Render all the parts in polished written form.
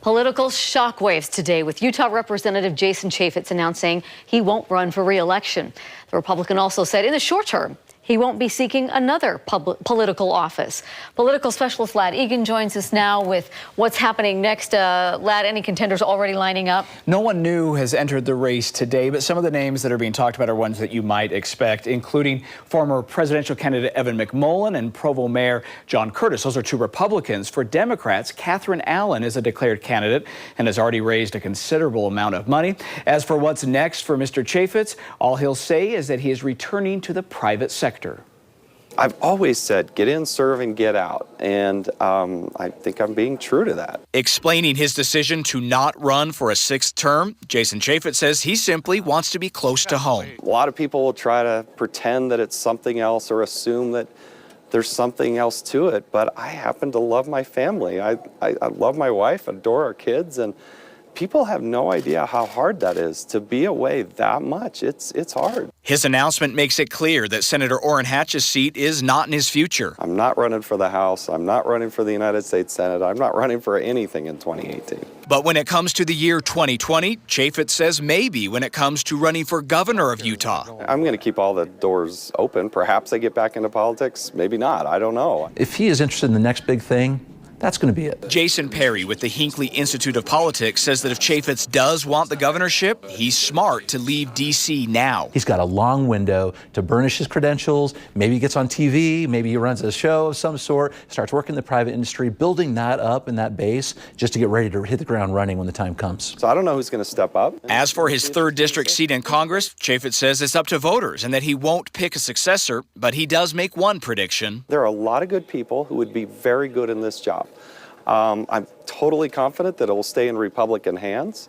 Political shockwaves today with Utah Representative Jason Chaffetz announcing he won't run for re-election. The Republican also said in the short term, he won't be seeking another political office. Political specialist Ladd Egan joins us now with what's happening next. Ladd, any contenders already lining up? No one new has entered the race today, but some of the names that are being talked about are ones that you might expect, including former presidential candidate Evan McMullin and Provo Mayor John Curtis. Those are two Republicans. For Democrats, Catherine Allen is a declared candidate and has already raised a considerable amount of money. As for what's next for Mr. Chaffetz, all he'll say is that he is returning to the private sector. I've always said, get in, serve, and get out. And I think I'm being true to that. Explaining his decision to not run for a sixth term, Jason Chaffetz says he simply wants to be close to home. A lot of people will try to pretend that it's something else or assume that there's something else to it. But I happen to love my family. I love my wife, adore our kids, and people have no idea how hard that is to be away that much. It's hard. His announcement makes it clear that Senator Orrin Hatch's seat is not in his future. I'm not running for the House. I'm not running for the United States Senate. I'm not running for anything in 2018. But when it comes to the year 2020, Chaffetz says maybe when it comes to running for governor of Utah. I'm going to keep all the doors open. Perhaps I get back into politics. Maybe not. I don't know. If he is interested in the next big thing, that's going to be it. Jason Perry with the Hinckley Institute of Politics says that if Chaffetz does want the governorship, he's smart to leave D.C. now. He's got a long window to burnish his credentials. Maybe he gets on TV. Maybe he runs a show of some sort, starts working in the private industry, building that up in that base just to get ready to hit the ground running when the time comes. So I don't know who's going to step up. As for his 3rd district seat in Congress, Chaffetz says it's up to voters and that he won't pick a successor, but he does make one prediction. There are a lot of good people who would be very good in this job. I'm totally confident that it will stay in Republican hands.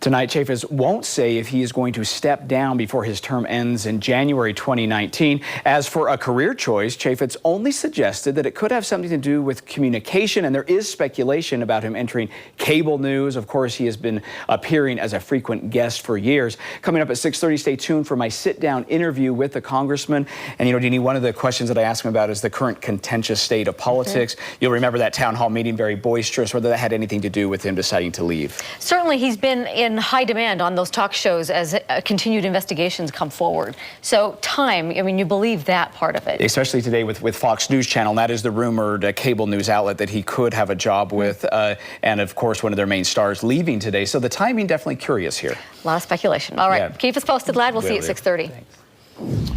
Tonight, Chaffetz won't say if he is going to step down before his term ends in January 2019. As for a career choice, Chaffetz only suggested that it could have something to do with communication, and there is speculation about him entering cable news. Of course, he has been appearing as a frequent guest for years. Coming up at 6:30, stay tuned for my sit-down interview with the congressman. And, you know, Deanie, one of the questions that I asked him about is the current contentious state of politics. You'll remember that town hall meeting, very boisterous, whether that had anything to do with him deciding to leave. Certainly, he's been in high demand on those talk shows as continued investigations come forward. So time, I mean, you believe that part of it. Especially today with Fox News Channel. That is the rumored cable news outlet that he could have a job with. And, of course, one of their main stars leaving today. So the timing definitely curious here. A lot of speculation. All right. Yeah. Keep us posted, Ladd. We'll see you at 6:30. Thanks.